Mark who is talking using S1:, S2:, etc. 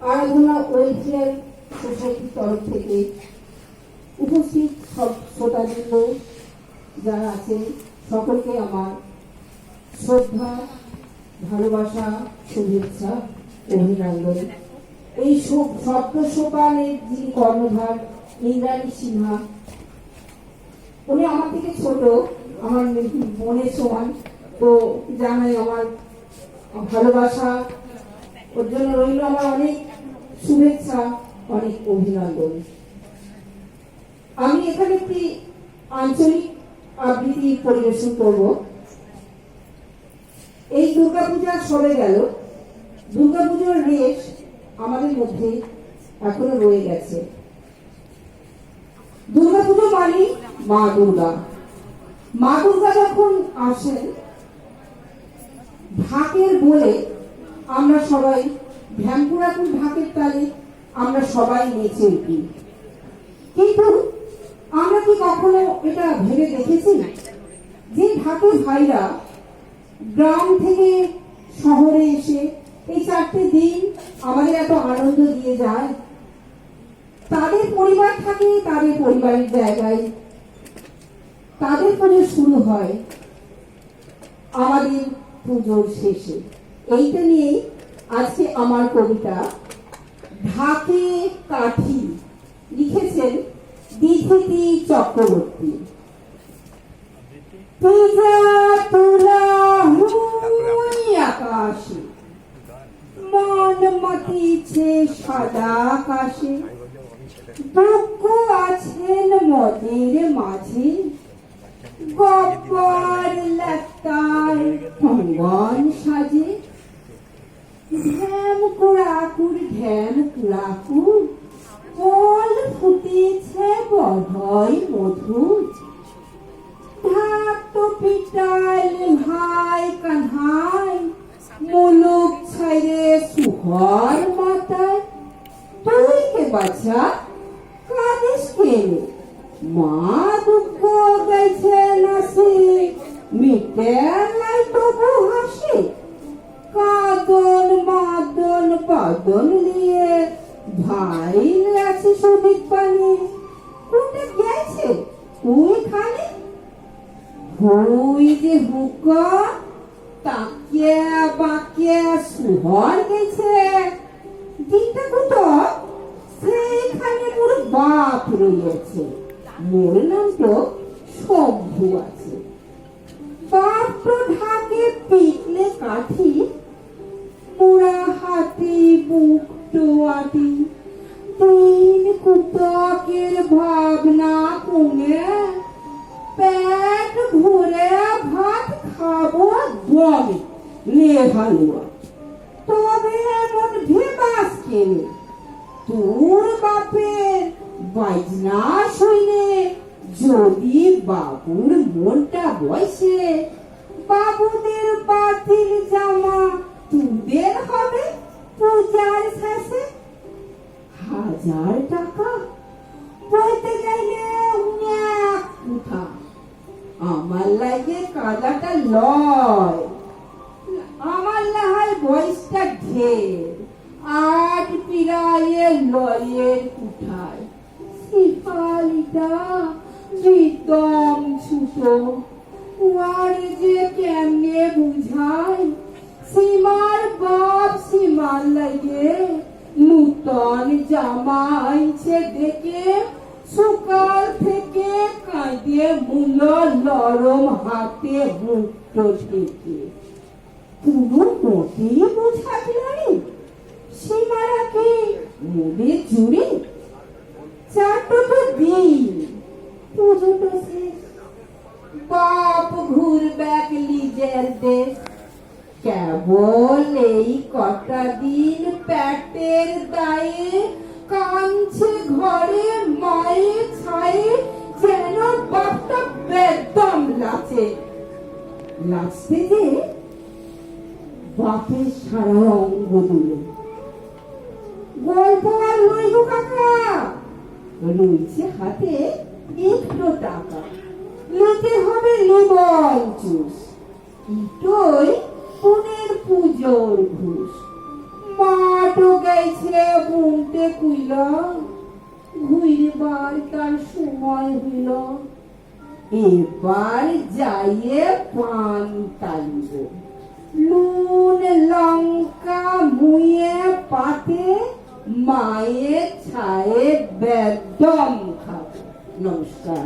S1: আরাধনা ওয়েলফেয়ার সোসাইটির তরফ থেকে উপস্থিত সব শ্রোতাবৃন্দ যারা আছেন সকলকে আমার শ্রদ্ধা, ভালোবাসা, শুভেচ্ছা, অভিনন্দন। এই শব্দ সোপানের যিনি কর্ণধার ইন্দ্রাণী সিনহা, উনি আমার থেকে ছোট, আমার বোনের সমান, তো জানাই আমার ভালোবাসা ওর জন্য রইল, আমার অনেক শুভেচ্ছা, অনেক অভিনন্দন। আমি এখানে একটি আঞ্চলিক আবৃত্তি পরিবেশন করব। এই দুর্গাপূজা সরে গেল, দুর্গাপুজোর রেশ আমাদের মধ্যে এখনো রয়ে গেছে। দুর্গাপুজো মানে মা দুর্গা। মা দুর্গা যখন আসেন ঢাকের বলে আমরা সবাই ঢ্যামপুরাপুর ঢাকের তালে আমরা সবাই নেচে উঠি, কিন্তু আমরা কি কখনো এটা ভেবে দেখেছি যে ঢাকের ভাইরা গ্রাম থেকে শহরে এসে এই 4টে দিন আমাদের এত আনন্দ দিয়ে যায়? তাদের পরিবার থাকে তাদের পরিবারের জায়গায়, তাদের পুজো শুরু হয় আমাদের পুজোর শেষে। এইটা নিয়েই আজকে আমার কবিতা ঢাকে কাঠি, লিখেছেন দিঘিতি চক্রবর্তী। পূজা তুলা হুই আকাশে, মন মাতিছে সাদা আকাশে, দুঃখ আছেন মদের মাঝে, গব্বর লেপ্তার কঙ্গন সাজে, ঢ্যাম কুড়াকুর ঢ্যাম কুড়াকুর, ফল ফুটেছে বড়ই মধুর, ঢাক তো পিটাল ভাই কান্হাই, মুলুক ছাইরে সুহর মাতায়, তুই কে বাচ্চা কাঁদিস কেন? মা দুঃখ গাইছে নাসি, মিটে নাই তবু হাসি, কাঁদন মাদন পাদন নিয়ে ভাই আছে সদিক পানি, কোনটা গেছে তুই খালি? হুই যে হুক তাকে বাকে সুহর গেছে, দিনটা দুটো সেইখানে পুরো বাপ রয়েছে, মোর নাম তো শম্ভু আছে। বাপ তো ঢাকে পিকলে কাঠি, পুরা হাতি বুক টোয়াটি, তিন কুতকের ভাবনা কমে, পেট ভরে ভাত খাবো দমে লে হালুয়া, তবে এমন ভেবাস কেনে? তোর বাপের বাইজনা শুনে যদি বাবুর মনটা বসে, বাবুদের বাতিল জামা তোদের হবে পূজার শেষে। 1000 টাকা বইতে গেলে অনেক কথা, আমার লাগে কাদাটা লয়, আমার লাহার বয়সটা ঢের, 8 পিরায়ে লয়ের উঠায়, শিকালিটা বিদম ছুটো, ওয়ার যে কেমনে বুঝায়, সীমার বাপ সীমার লাগে নূতন জামা আইছে দেখে, সকাল থেকে কাঁদে মুলো লরম হাতে মুক্ত থেকে, পুরো মোটেই বোঝাবি সীমারাকে মুড়ে জুড়ে, 4টো দিন পুজোটা শেষ, বাপ ঘুরবে নিজের দেশ, কেবল এই কটা দিন পেটের দায়ে কাঁদছে ঘরে মায়ে ছায়ে, যেন বাপটা বেদম লাচে, লাচতে যে বাপের সারা অঙ্গ দুলে। গল্প আর লইব কাকা, রয়েছে হাতে 1 টাকা, নিতে হবে লিবন জুস, ইটোই পুনের পুজোর ঘুষ, মাঠও গেছে বলে কইল ঘুরবার তার সময় হইল, এবার যাইয়ে পান টানব, নুন লঙ্কা মুয়ে পাতে মায়ের ছায়ে বেদম খাবো। নমস্কার।